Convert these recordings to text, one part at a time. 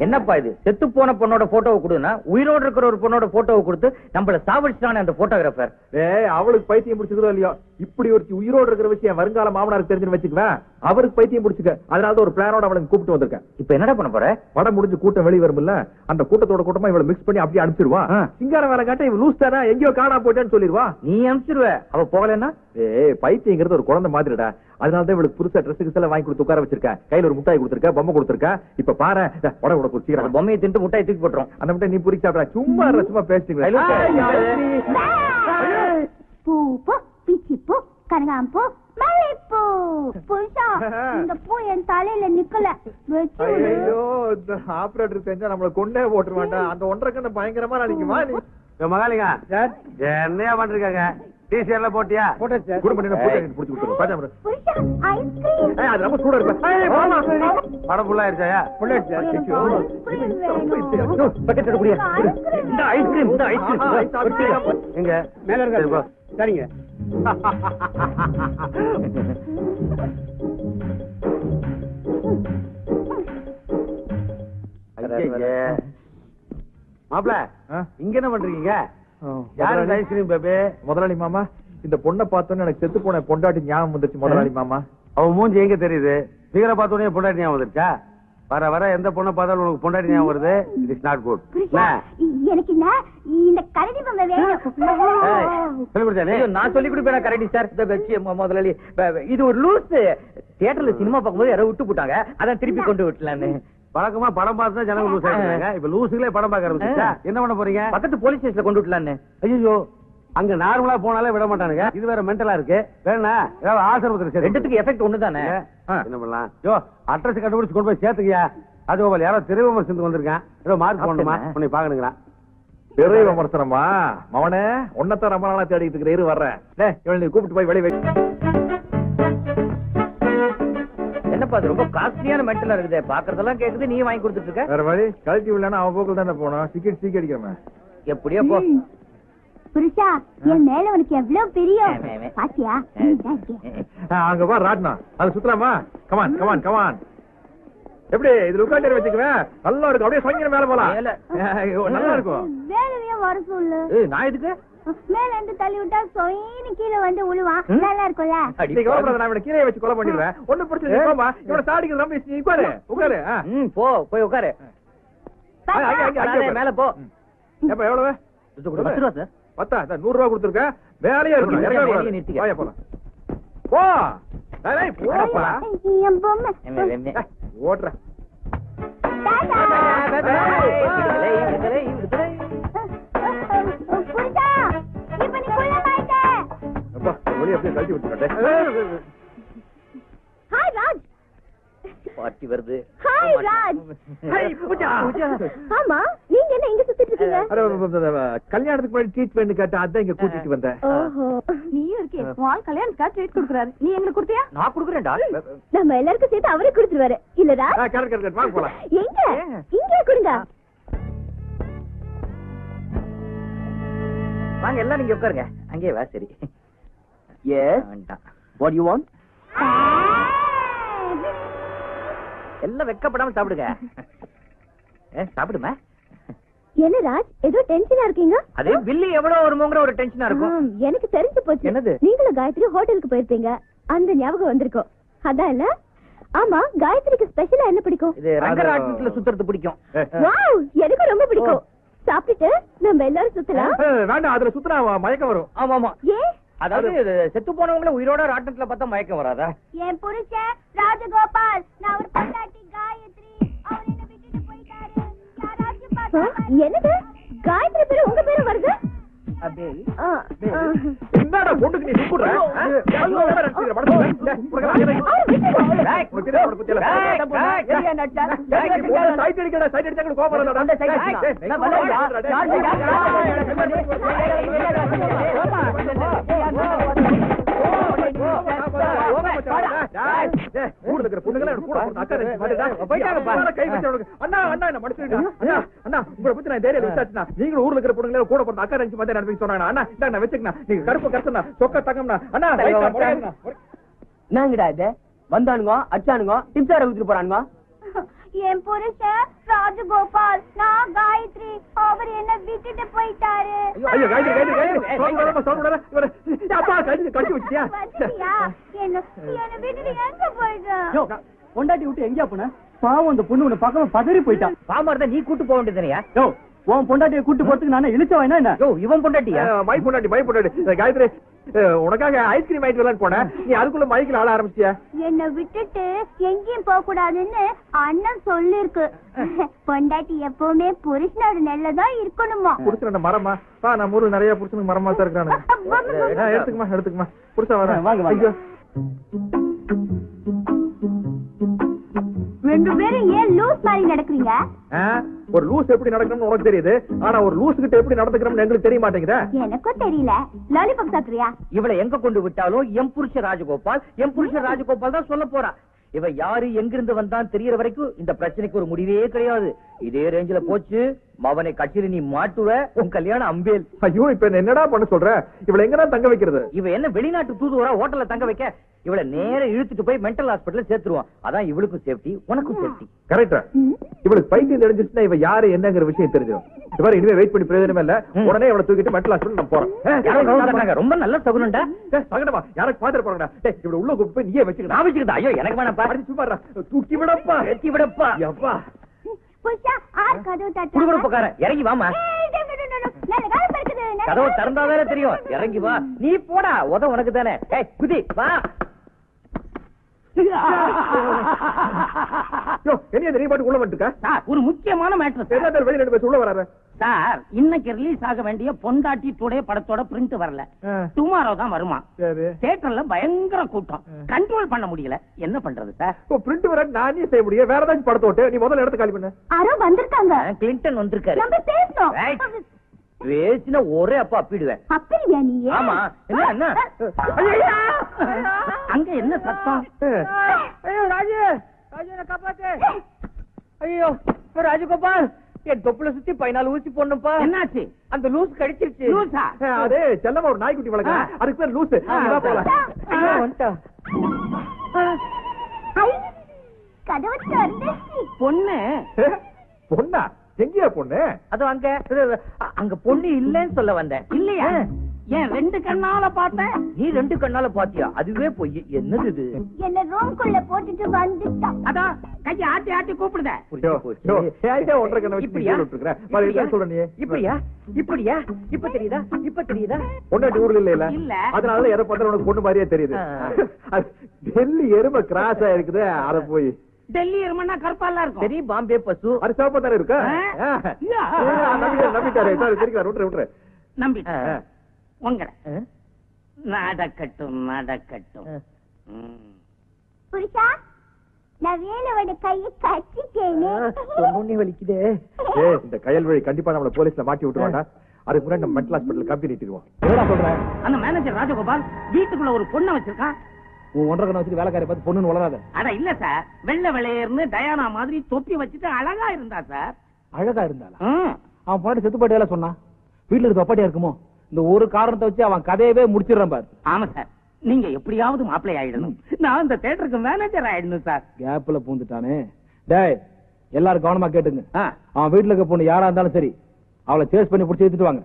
என்னப்பா இது? செத்து போன பொண்ணோட போட்டோவை கொடுனா உயிரோடு இருக்கிற ஒரு பொண்ணோட போட்டோவை கொடுத்து நம்மள சாவடிச்சானே அந்த போட்டோகிராஃபர். அவளுக்கு பைத்தியம் பிடிச்சதோ இல்லையோ, இப்படி ஒரு உயிரோடு இருக்கிற விஷயம் வருங்கால மாமனாருக்கு தெரிஞ்சுன்னு வச்சுக்குவேன். அவருக்கு பைத்தியம் பிடிச்சுக்க. அதனால ஒரு பிளானோட அவளுக்கு கூப்பிட்டு வந்திருக்கேன். இப்ப என்னடா பண்ண போற? படம் முடிஞ்சு கூட்டம் வெளியே வரும்ல, அந்த கூட்டத்தோட கூட்டமா இவளை மிக்ஸ் பண்ணி அப்படியே அனுப்பிச்சிருவான். சிங்கார வேலை காட்ட இவன் லூஸ் தானே, எங்கேயோ காணா போயிட்டான்னு சொல்லிடுவா. நீ அனுப்பிச்சிருவ, அவ போகலன்னா? பைத்தியங்கிறது ஒரு குழந்தை மாதிரிடா. அதனாலதான் இவளுக்கு புதுசா ட்ரெஸ்ஸுக்கு எல்லாம் வாங்கி கொடுத்து உட்கார வச்சிருக்கேன். கையில ஒரு முட்டாய் கொடுத்துருக்க, பொம்மை கொடுத்துருக்க. இப்ப பாரு உடம்பு சீக்கிரம் பொம்மையை திண்டு முட்டாய் தூக்கி போட்டுரும். அந்த முட்டை நீ புரிச்சு சாப்பிடா. சும்மா சும்மா பேசுறீங்க. கனகாம்பூ, மல்லிப்பூ. புருஷா, இந்த பூ என் தலையில நிக்கல. ஐயோ, இந்த ஆபரேட்டர் தெரிஞ்சா நம்மள கொண்டே போட்டுற மாட்டான். அந்த ஒன்றரை கண்ண பயங்கரமா நினைக்குமா நீ? மகாலிங்க என்னையா பண்றாங்க? டீஷர்ட்ல போட்டியா? போட்டாச்சு. குடு பண்ணி புடிச்சு கொடுத்துரு. பாஜா புருஷா, ஐஸ்கிரீம். அது ரொம்ப சூடா இருக்கு. படம் ஃபுல்லா ஆயிடுச்சா? ஃபுல்லா ஆயிடுச்சு. பக்கெட் எடுக்க முடியாது. இந்த ஐஸ்கிரீம், இந்த ஐஸ்கிரீம் எங்க மேல இருக்கா? சரிங்க. மாப்ள இங்க என்ன பண்றீங்க? யாரு ஐஸ்கிரீம் பேபி? முதலாளி மாமா, இந்த பொண்ணை பார்த்தோன்னு எனக்கு செத்து போன பொண்டாட்டி ஞாபகம் வந்துருச்சு. முதலாளி மாமா, அவன் மூஞ்சி எங்க தெரியுது? பிகரை பார்த்தோன்னே பொண்டாட்டி ஞாபகம் வந்துருச்சா? வர வர எந்த பொண்ணை பார்த்தாலும் உனக்கு பொண்டாட்டி ஞாபகம் வருது. It is not good. எனக்கு இந்த கரடி பொம்மை வேணும். நான் சொல்லி கொடுப்பேன் கரடி சார். முதலாளி, இது ஒரு லூஸ். தியேட்டர்ல சினிமா பார்க்கும்போது யாரோ விட்டு போட்டாங்க, அதான் திருப்பி கொண்டு விட்டலான்னு. வழக்கமா படம் பார்த்து தான் ஜனங்க லூஸ் ஆயிடுறாங்க. இப்ப லூசுகளே படம் பார்க்க ஆரம்பிச்சா என்ன பண்ண போறீங்க? பக்கத்து போலீஸ் ஸ்டேஷன்ல கொண்டு விட்டலான்னு. ஐயோ, அங்க நார்மலா போனாலே விட மாட்டானுங்க. இது வேற மென்டலா இருக்கு. வேணா ஏதாவது ஆசிரமத்துக்கு ரெண்டுத்துக்கு எஃபெக்ட் ஒண்ணு தானே. என்ன பண்ணலாம்? யோ, அட்ரஸ் கண்டுபிடிச்சு கொண்டு போய் சேர்த்துக்கியா? அது யாரோ திரை விமர்சனத்துக்கு வந்திருக்கேன். ஏதோ மார்க் போடணுமா? உன்னை பாக்கணுங்களா? திரை விமர்சனமா? மவனே, ஒன்னத்தான் ரொம்ப நாளா தேடிட்டு இருக்கிற. இரு வர்றேன். இவனை கூப்பிட்டு போய் வெளியே. என்னப்பா அது ரொம்ப காஸ்ட்லியான மெட்டலா இருக்குது. பாக்குறதெல்லாம் கேக்குது, நீ வாங்கி கொடுத்துட்டு இருக்க. வேற வழி கழட்டி விடலன்னா அவன் போக்குல தானே போனோம். டிக்கெட் சீக்கிரம் அடிக்கிறேன். எப்படியோ போ. புருஷா, என் மேல உனக்கு எவ்வளவு பிரியம் பாத்தியா? அங்க வா ராட்னா, அது சுத்தலாமா? Come on come on come on. எப்படி இதுல உட்காந்து வச்சுக்குவேன். நல்லா இருக்கும். அப்படியே சொங்கிற மேல போலாம். நல்லா இருக்கும். வேலையே வர சொல்லு. நான் எதுக்கு மேல இருந்து தள்ளி விட்டா சொயின்னு கீழே வந்து உழுவான். நல்லா இருக்கும்ல? நான் இவனை கீழே வச்சு கொலை பண்ணிடுவேன். ஒண்ணு பிரச்சனை இல்ல. இவனை சாடிக்கு ரொம்ப உட்காரு உட்காரு. போ போய் உட்காரு. மேல போ. எப்ப எவ்வளவு? 10 ரூபா சார். 10 100 ரூபா கொடுத்துருக்கேன். வேலையா இருக்கணும். போ போடப்பா. ஓடுற பார்ட்டி வருது. ஹாய் ராஜ். ஹாய் பூஜா. ஆமா, நீங்க என்ன இங்க சுத்திட்டு இருக்கீங்க? கல்யாணத்துக்கு முன்னாடி ட்ரீட்மெண்ட் கேட்டா அதான் இங்க கூட்டிட்டு வந்தேன். ஓஹோ, நீயும் இருக்கே. வால் கல்யாணத்துக்கு ட்ரீட் கொடுக்கறாரு. நீ எங்களுக்கு கொடுத்தியா? நான் கொடுக்கறேன்டா. நம்ம எல்லாருக்கும் சேர்த்து அவரே கொடுத்துருவாரு. இல்ல ராஜ்? Correct correct. வாங்க போலாம். எங்க? இங்க கொடுங்க. வாங்க எல்லாம் நீங்க உட்காருங்க. அங்கேயே வா. சரி. Yes, what you want? எல்லாம் வெக்கப்படாம சாப்பிடுங்க. சாப்பிடுமா? என்ன ராஜ், ஏதோ டென்ஷனா இருக்கீங்க? அதே பில்லு எவ்வளவு வருமோங்கற ஒரு டென்ஷனா இருக்கும். எனக்கு தெரிஞ்சு போச்சு. என்னது? நீங்களும் காயத்ரி ஹோட்டலுக்கு போயிருப்பீங்க, அந்த ஞாபகம் வந்திருக்கும். அதான் இல்ல? ஆமா, காயத்ரிக்கு ஸ்பெஷலா என்ன பிடிக்கும்? இது ரங்கராட்னத்துல சுத்துறது பிடிக்கும். வாவ், எனக்கு ரொம்ப பிடிக்கும். சாப்பிட்டு நம்ம எல்லாரும் சுத்தலாம். வேண்டாம், அதுல சுத்துனா மயக்கம் வரும். ஆமா ஆமா. ஏன்? அதாவது செத்து போனவங்கள உயிரோட ராட்டத்துல பார்த்தா மயக்கம் வராதா? என் புருஷன் ராஜகோபால், நான் ஒரு பொண்டாட்டி காயத்ரி, அவர் என்ன விட்டுட்டு போயிட்டாரு. யாராச்சும் பாத்தா? என்னது? காயத்ரி பேரு உங்க பேரு வருது? அப்படியே என்னடா பொண்ணுக்கு நீ சுக்குற? நீங்களும் ஊர்ல இருக்கிற பொண்ணுங்கள கூட பிறந்த அக்கா ரெண்டு மாதிரி நடந்து சொன்னாங்க. அண்ணா இந்தாங்க வச்சுக்கணும். நீங்க கருப்பு கருத்துனா சொக்க தங்கம்னா. அண்ணா என்னங்கடா இது? வந்தானுங்க, அச்சானுங்க, டிப்ஸார ஊத்திட்டு போறானுங்க. என் புருஷன் ராஜகோபால், நான் காயத்ரி. அவர் என்ன விட்டுட்டு போயிட்டாரு. ஐயோ கடிச்சு வச்சியா? என்ன விட்டுட்டு எங்க போயிட்டான்? பொண்டாட்டி விட்டு எங்கயா போன? பாவம் அந்த பொண்ணு உன்னை பக்கம் பதறி போயிட்டான். பாவமா இருந்தா நீ கூட்டு போக வேண்டியதுனையா? உன் பொண்டாட்டியை கூட்டு போறதுக்கு நானே இழுச்சவன் என்ன? இவன் பொண்டாட்டியா? மை பொண்டாட்டி காயத்ரி, உனக்காக ஐஸ்கிரீம் வாங்கிட்டு வரலான்னு போனேன். நீ அதுக்குள்ள மைக்கில் ஆள ஆரம்பிச்சியா? என்ன விட்டுட்டு எங்கேயும் போக கூடாதுன்னு அண்ணன் சொல்லிருக்கு. பொண்டாட்டி எப்பவுமே புருஷனோட நல்லதான் இருக்கணுமா? புருஷன் மரமா? நான் ஊரு நிறைய புருஷனுக்கு மரமா தான் இருக்கிறானு. எடுத்துக்குமா புருஷன் வரேன். ரெண்டு பேரும் ஏன் லூஸ் மாதிரி நடக்கிறீங்க? ஒரு லூஸ் எப்படி நடக்கணும்னு உனக்கு தெரியுது, ஆனா ஒரு லூஸ் கிட்ட எப்படி நடந்துக்கிறோம்னு எங்களுக்கு தெரிய மாட்டேங்குதா? எனக்கும் தெரியல. லாலிபாப் சாப்பிடுறியா? இவளை எங்க கொண்டு விட்டாலும் எம் புருஷ ராஜகோபால் தான் சொல்ல போறா. இவ யாரு எங்கிருந்து வந்தான் தெரியற வரைக்கும் இந்த பிரச்சனைக்கு ஒரு முடிவே கிடையாது. இதே ரேஞ்சில போச்சு மவனை கட்சியில நீ மாட்டுவ, உன் கல்யாணம் அம்பேல். ஐயோ, இப்ப என்னடா பண்ண சொல்ற? இவளை எங்கதான் தங்க வைக்கிறது? இவ என்ன வெளிநாட்டு தூதுவரா ஹோட்டல்ல தங்க வைக்க? இவளை நேர இழுத்துட்டு போய் மென்டல் ஹாஸ்பிடல்ல சேர்த்துருவோம். அதான் இவளுக்கும் சேஃப்டி, உனக்கும் சேஃப்டி. கரெக்டா? இவளுக்கு பைத்தியம் தெரிஞ்சிச்சுன்னா இவ யாரு என்னங்கிற விஷயம் தெரிஞ்சிடும். இவரை இனிமே வெயிட் பண்ணி பிரயோஜனமே இல்ல. உடனே இவளை தூக்கிட்டு மென்டல் ஹாஸ்பிடல் நம்ம போறோம். ரொம்ப நல்ல சகுனண்டா. சகனமா யாருக்கு பாத்துட்டு போறா? இவளை உள்ள கூப்பிட்டு போய் நீயே வச்சுக்க. நான் வச்சுக்கிட்டா? ஐயோ எனக்கு வேணாப்பா. சும்மா தூக்கி விடப்பா, வெட்டி விடப்பா. எப்பா இறங்கி வாமா. கதவு திறந்தாதானே தெரியும். இறங்கி வா. நீ போடா, உத உனக்கு தானே. குதி வா. ஒரு முக்கியமான மேட்டர் வெளியில பேச உள்ள வராரு சார். இன்னைக்கு ரிலீஸ் ஆக வேண்டிய பொண்டாட்டி டுடே படத்தோட பிரிண்ட் வரல, டுமாரோ தான் வருமா. தியேட்டர்ல பயங்கர கூட்டம், கண்ட்ரோல் பண்ண முடியல. என்ன பண்றது சார்? பிரிண்ட் வர நானே செய்ய முடியும். வேற ஏதாச்சும் படத்தோட்டு நீ முதல்ல இடத்த காலி பண்ணு. யாரோ வந்திருக்காங்க. கிளின்டன் வந்திருக்காரு. நம்ம பேசணும். பேசின ஒரே அப்பா அப்பிடுவேன். அப்படியா? நீ ஆமா. என்ன அங்க என்ன சத்தம்? ஐயோ ராஜு, காப்பாத்து. ஐயோ ராஜகோபால், என் தொப்புல சுத்தி 14 ஊசி போடணும்பா. என்னாச்சு? அந்த லூஸ் கடிச்சிருச்சு. லூசா? அது செல்லமா ஒரு நாய்க்குட்டி வளர்க்க, அதுக்கு பேர் லூஸ். கதவு திறந்துச்சு. பொண்ணு பொண்ணா? எங்கயா பொண்ணு? அது அங்க பொண்ணு இல்லன்னு சொல்ல வந்தேன். இல்லையா? ஏன் 2 கண்ணால பார்த்தேன். நீ 2 கண்ணால பாத்தியா? அதுவே போய் என்னது இது? என்ன ரூம்குள்ள போட்டுட்டு வந்துட்டான். அதான் கைய ஆட்டி ஆட்டி கூப்பிடுத. இப்படியா? இப்ப தெரியுதா? பொண்டாட்டி ஊர்ல இல்ல, அதனால எதை பார்த்தாலும் உனக்கு பொண்ணு மாதிரியே தெரியுது. டெல்லி எருமை கிராஸ் ஆயிருக்குது. அத போய் டெல்லி எருமைன்னா கருப்பாலாம் இருக்கும். சரி, பாம்பே பசு அது சிவப்பா தானே இருக்கா? நம்பிட்டாரு. விட்டுரு நம்பிட்டேன். உங்களை நடக்கட்டும். புருஷா, நான் வேலோட கையை கட்டிட்டேனே. வலிக்குதே. இந்த கையல் வழி கண்டிப்பா நம்மள போலீஸ்ல மாட்டி விட்டுருவாங்க. அதுக்கு முன்னாடி நம்ம மென்டல் ஹாஸ்பிடல் கம்பி நீட்டிடுவோம். சொல்றேன். அந்த மேனேஜர் ராஜகோபால் வீட்டுக்குள்ள ஒரு பொண்ணை வச்சிருக்கான். ஒன்றரை கண்ண வச்சுட்டு வேலைக்காரி பார்த்து பொண்ணுன்னு வளராத. அட இல்ல சார், வெள்ளை வெள்ளையர்னு டயானா மாதிரி தொப்பி வச்சுட்டு அழகா இருந்தா சார். அழகா இருந்தாளா? அவன் பொண்ணு செத்து போட்டியால சொன்னா. வீட்டுல இருக்க அப்பாட்டியா இருக்குமோ? இந்த ஒரு காரணத்தை வச்சு அவன் கதையவே முடிச்சிடறான் பாரு. ஆமா சார், நீங்க எப்படியாவது மாப்பிள்ளை ஆயிடணும். நான் இந்த தியேட்டருக்கு மேனேஜர் ஆயிடணும் சார். கேப்ல பூந்துட்டானே. டேய், எல்லாரும் கவனமா கேட்டுங்க. அவன் வீட்டுல இருக்க பொண்ணு யாரா இருந்தாலும் சரி, அவளை சேஸ் பண்ணி புடிச்சு எடுத்துட்டு வாங்க.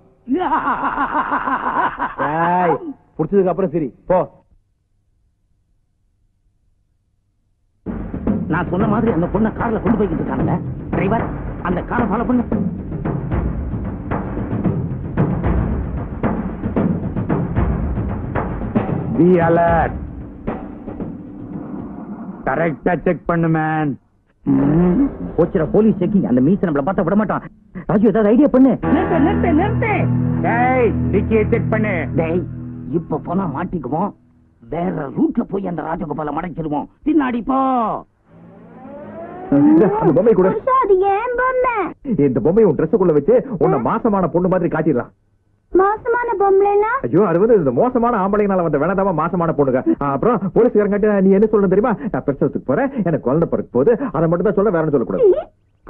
புடிச்சதுக்கு அப்புறம் சரி போ. நான் சொன்ன மாதிரி அந்த பொண்ணை கார்ல கொண்டு போய்கிட்டு இருக்காங்க. டிரைவர், அந்த காரை ஃபாலோ பண்ணு. Be alert. கரெக்டா செக் பண்ணு மேன். போச்சுடா போலீஸ் செக்கிங். அந்த மீச நம்மள பார்த்தா விட மாட்டான். ராஜு, ஏதாவது ஐடியா பண்ணு. நிறுத்து. டேய், டிக்கியை செக் பண்ணு. டேய், இப்ப போனா மாட்டிக்குவோம். வேற ரூட்ல போய் அந்த ராஜகோபால மடக்கிடுவோம். பின்னாடி போ. அந்த பொம்மை கூட. அது ஏன் பொம்மை? இந்த பொம்மையை உன் ட்ரெஸ்ஸுக்குள்ள வச்சு உன்னை மாசமான பொண்ணு மாதிரி காட்டிடலாம். மாசமான பொம்மைனா? ஐயோ, அது வந்து இந்த மோசமான ஆம்பளைங்கனால வந்த வேணாதாம மாசமான பொண்ணுங்க. அப்புறம் போலீஸ்காரங்கிட்ட நீ என்ன சொல்லணும் தெரியுமா? நான் பிரசவத்துக்கு போறேன், எனக்கு குழந்தை பிறக்க போகுது, அதை மட்டும் தான் சொல்ல, வேற சொல்லக்கூடாது.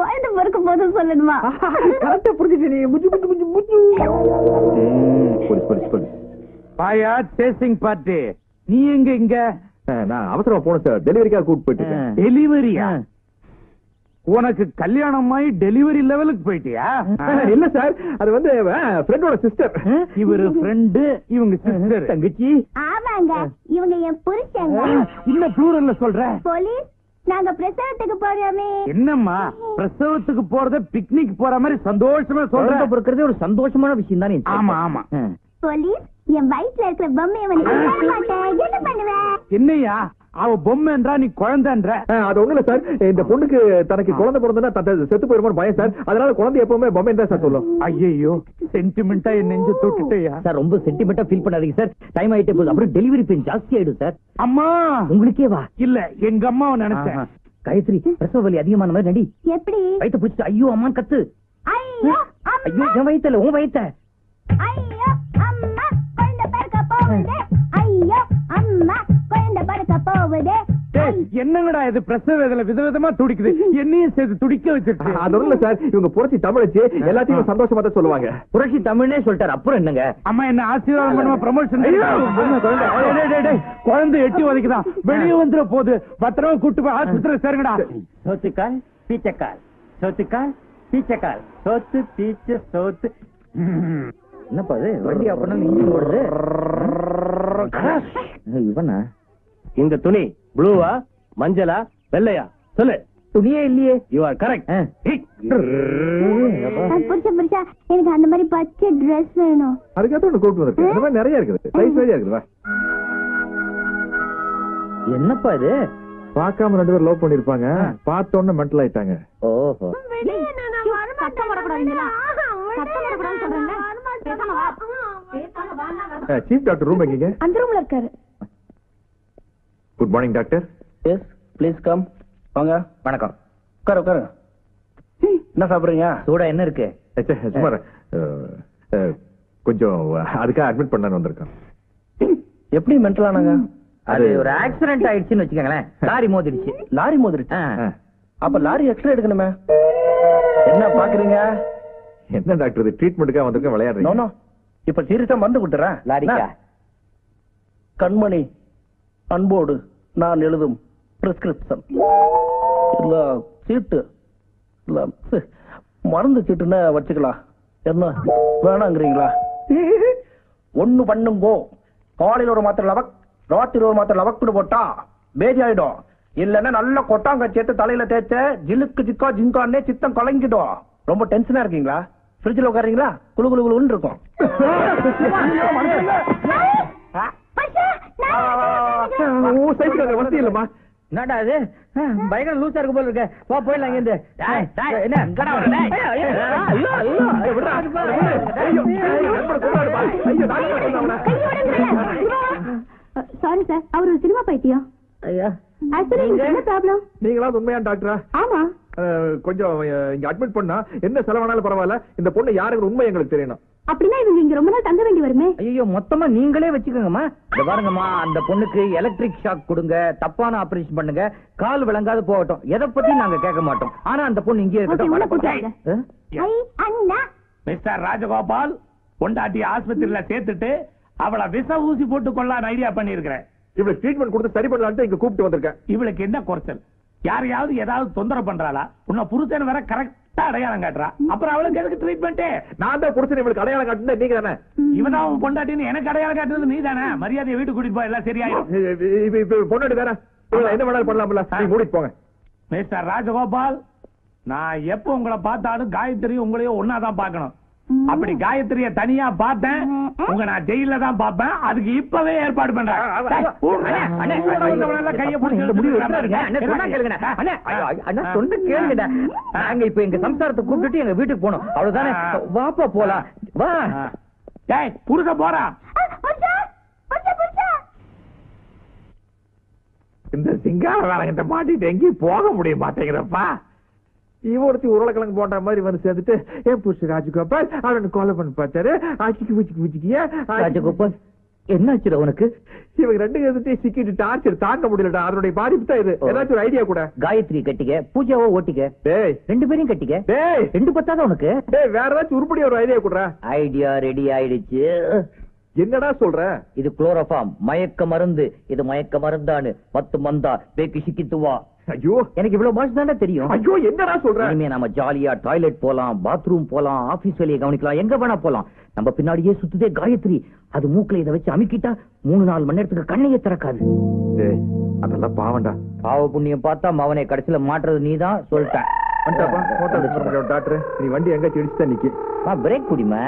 குழந்தை பிறக்க போது சொல்லணுமா? கரெக்டா புரிஞ்சுட்டு நீ போலீஸ். பாயா சேசிங் பார்ட்டி. நீ எங்க? இங்க நான் அவசரமா போனேன் சார். டெலிவரிக்காக கூப்பிட்டு போயிட்டு. டெலிவரியா? உனக்கு கல்யாணமாயி டெலிவரி லெவலுக்கு போயிட்டியா? இல்ல சார், அது வந்து ஃப்ரெண்டோட சிஸ்டர். இவரு ஃப்ரெண்டு, இவங்க சிஸ்டர். தங்கச்சி. ஆமாங்க, இவங்க என் புருஷங்க. இல்ல ப்ளூரல்ல சொல்ற. போலீஸ், நாங்க பிரசவத்துக்கு போறோமே. என்னம்மா பிரசவத்துக்கு போறத பிக்னிக் போற மாதிரி சந்தோஷமா சொல்ற? பொறுக்கிறதே ஒரு சந்தோஷமான விஷயம் தானே. ஆமா ஆமா. போலீஸ், என் வயிற்றுல இருக்கிற பொம்மையை வந்து என்ன பண்ணுவேன்? என்னையா அவ பொம்மைன்றா, நீ குழந்தைன்ற? அது ஒண்ணு இல்ல சார், இந்த பொண்ணுக்கு தனக்கு குழந்தை பிறந்தா செத்து போயிருமோ பயம் சார். அதனால குழந்தை எப்பவுமே பொம்மை தான் சார் சொல்லும். ஐயோ, சென்டிமெண்டா என் நெஞ்சு தொட்டுட்டேயா சார். ரொம்ப சென்டிமெண்டா ஃபீல் பண்ணாதீங்க சார். டைம் ஆயிட்டே போகுது, அப்புறம் டெலிவரி பெயின் ஜாஸ்தி ஆயிடும் சார். அம்மா உங்களுக்கே வா. இல்ல, எங்க அம்மாவை நினைச்சேன். காயத்ரி, பிரசவ வலி அதிகமான மாதிரி நடி. எப்படி? வயிற்று பிடிச்சிட்டு ஐயோ அம்மா கத்து. ஐயோ ஐயோ, என் வயித்துல உன் வயித்த. ஐயோ அம்மா, குழந்தை பிறக்க போகுது. ஐயோ அம்மா, குழந்தை பிறக்க போகுது. என்னங்கடா இது, பிரசவ வேதனை விதவிதமா துடிக்குது, என்னையும் சேர்த்து துடிக்க வச்சிருக்கு. அது ஒண்ணு இல்ல சார், இவங்க புரட்சி தமிழச்சு எல்லாத்தையும் சந்தோஷமா தான் சொல்லுவாங்க. புரட்சி தமிழ்னே சொல்லிட்டாரு, அப்புறம் என்னங்க? அம்மா என்ன ஆசீர்வாதம் பண்ணுவா, ப்ரமோஷன். குழந்தை எட்டி உதைக்குதான், வெளியே வந்துட போகுது, பத்திரமா கூட்டு போய் ஆஸ்பத்திரி சேருங்கடா. சோத்துக்கால் பீச்சக்கால், சோத்துக்கால் பீச்சக்கால், சோத்து பீச்ச சோத்து. என்னப்பா இது, வண்டி அப்படின்னா இன்ஜின் ஓடுது. இவனா? இந்த துணி ப்ளூவா மஞ்சளா வெள்ளையா சொல்லு? துணியே இல்லையே. You are correct. புருஷா, எனக்கு அந்த மாதிரி பச்சை ட்ரெஸ் வேணும். அதுக்காக ஒண்ணு கூப்பிட்டு இருக்கு. இந்த மாதிரி நிறைய இருக்குது, சைஸ் நிறைய இருக்குது. என்னப்பா இது? பார்க்காம ரெண்டு பேரும் லவ் பண்ணிருப்பாங்க, பார்த்தோன்னு மென்டல் ஆயிட்டாங்க. ஓஹோ. சீஃப் டாக்டர் ரூம் எங்கீங்க? அந்த ரூம்ல இருக்காரு. Good morning doctor. Yes please come. வாங்க. வணக்கம். உட்காரு உட்காரு. என்ன சாப்பிடுறீங்க? சூடா என்ன இருக்கு? சுமார் கொஞ்சம் அதுக்காக அட்மிட் பண்ணலான்னு வந்திருக்கோம். எப்படி மென்டல் ஆனாங்க? அது ஒரு ஆக்சிடென்ட் ஆயிடுச்சுன்னு வச்சுக்கோங்களேன். லாரி மோதிடுச்சு. லாரி மோதிருச்சு? அப்ப லாரி எக்ஸ்ரே எடுக்கணுமே. என்ன பாக்குறீங்க? என்ன டாக்டர் இது, ட்ரீட்மெண்ட்டுக்காக வந்திருக்கேன், விளையாடுறீங்க? நோ இப்ப சீரியஸா மருந்து கொடுத்துறேன். லாரிக்கா? கண்மணி, அன்போடு நான் எழுதும் பிரிஸ்கிரிப்ஷன் இல்ல சீட்டு இல்ல மருந்து சீட்டுன்னு வச்சுக்கலாம். என்ன வேணாங்கிறீங்களா? ஒண்ணு பண்ணுங்கோ. காலையில் ஒரு மாத்திரை லவக், ராத்திரி ஒரு மாத்திரை லவக்குன்னு போட்டா பேஜி ஆயிடும். இல்லன்னா நல்ல கொட்டாங்க சேர்த்து தலையில தேய்ச்ச ஜிலுக்கு ஜிக்கா ஜிங்கான்னே சித்தம் கலங்கிடும். ரொம்ப டென்ஷனா இருக்கீங்களா? ஃப்ரிட்ஜில் உட்காரீங்களா? குளு குளு குளுன்னு இருக்கும். இல்லமா என்னடா இது, பயங்கர லூசா இருக்கு போல இருக்க. வா போயிடலாம் இங்க இருந்து. சாரி சார், அவர் ஒரு சினிமா பைத்தியம். என்ன ப்ராப்ளம்? நீங்களா உண்மையான டாக்டரா? ஆமா. கொஞ்சம் இங்க அட்மிட் பண்ணா என்ன செலவானாலும் பரவாயில்ல, இந்த பொண்ணு யாருக்கு உண்மை எங்களுக்கு தெரியணும். அப்படின்னா இவங்க இங்க ரொம்ப நாள் தங்க வேண்டி வருமே. ஐயோ, மொத்தமா நீங்களே வச்சுக்கோங்கம்மா. இந்த பாருங்கம்மா, அந்த பொண்ணுக்கு எலக்ட்ரிக் ஷாக் கொடுங்க, தப்பான ஆபரேஷன் பண்ணுங்க, கால் விளங்காது போகட்டும், எதை பத்தி நாங்க கேட்க மாட்டோம். ஆனா அந்த பொண்ணு இங்கே இருக்கட்டும். மிஸ்டர் ராஜகோபால், பொண்டாட்டி ஆஸ்பத்திரியில சேர்த்துட்டு அவளை விஷ ஊசி போட்டு கொள்ளலாம் ஐடியா பண்ணி இருக்கிறேன். இவளுக்கு ட்ரீட்மெண்ட் கொடுத்து சரி பண்ணலான்ட்டு இங்க கூப்பிட்டு வந்திருக்கேன். இவளுக்கு என்ன குறைச்சல்? யாரையாவது ஏதாவது தொந்தரவு பண்றாளா? உன்னை புருஷன் வேற கரெக்டா அடையாளம் காட்டுறா. அப்புறம் அவளுக்கு எதுக்கு ட்ரீட்மெண்ட்? நான் தான் புருஷன் இவளுக்கு அடையாளம் காட்டுனேன், நீங்க தானே? இவதான் உன் பொண்டாட்டின்னு எனக்கு அடையாளம் காட்டுறது நீ தானே. மரியாதையை வீட்டுக்கு கூட்டிட்டு போய் எல்லாம் சரியாயிடும். பொண்டாட்டி தானே, என்ன வேணாலும் பண்ணலாம்ல, நீங்க கூட்டிட்டு போங்க. மிஸ்டர் ராஜகோபால், நான் எப்ப உங்களை பார்த்தாலும் காயத்ரி உங்களையும் ஒன்னாதான் பார்க்கணும். அப்படி காயத்ரிய தனியா பார்த்தேன், உங்க நான் ஜெயில தான் பார்ப்பேன். அதுக்கு இப்பவே ஏற்பாடு பண்றேன். கைய நாங்க இப்ப எங்க சம்சாரத்தை கூப்பிட்டு எங்க வீட்டுக்கு போனோம், அவ்வளவுதானே. வாப்பா போலாம், வா. புருஷ போறா. இந்த சிங்கார வேலைகிட்ட மாட்டிட்டு எங்கேயும் போக முடிய மாட்டேங்கிறப்பா. இவொருத்தி உருளைக்கிழங்கு போன்ற மாதிரி வந்து சேர்ந்துட்டு என் புருஷ ராஜகோபால் அவனை கொலை பண்ணி பார்த்தாரு. ராஜகோபால், என்னாச்சு உனக்கு? இவங்க ரெண்டு எதிர்த்தையும் சிக்கிட்டு டார்ச்சர் தாங்க முடியலடா. அதனுடைய பாதிப்பு தான் இது. ஏதாச்சும் ஒரு ஐடியா கூட. காயத்ரி கட்டிக்க, பூஜாவோ ஓட்டிக்க. டேய், ரெண்டு பேரையும் கட்டிக்க. டேய், ரெண்டு பத்தாதான் உனக்கு. டேய், வேற ஏதாச்சும் உருப்படியா ஒரு ஐடியா கூட. ஐடியா ரெடி ஆயிடுச்சு. என்னடா சொல்ற? இது குளோரோஃபார்ம் மயக்க மருந்து. இது மயக்க மருந்தானு மத்து மந்தா பேக்கி சிக்கித்துவா. ஐயோ எனக்கு இவ்வளவு பாஷை தானே தெரியும். ஐயோ என்னடா சொல்ற? இனிமே நம்ம ஜாலியா டாய்லெட் போலாம், பாத்ரூம் போலாம், ஆபீஸ் வேலையை கவனிக்கலாம், எங்க வேணா போலாம். நம்ம பின்னாடியே சுத்துதே காயத்ரி. அது மூக்குல இதை வச்சு அமுக்கிட்டா 3-4 மணி நேரத்துக்கு கண்ணையே திறக்காது. அதெல்லாம் பாவண்டா. பாவ புண்ணியம் பார்த்தா மவனை கடைசியில மாட்டுறது நீதான் சொல்லிட்டேன். டாக்டர் நீ வண்டி எங்க இடிச்சுட்டா நிக்கி. பிரேக் குடிமா.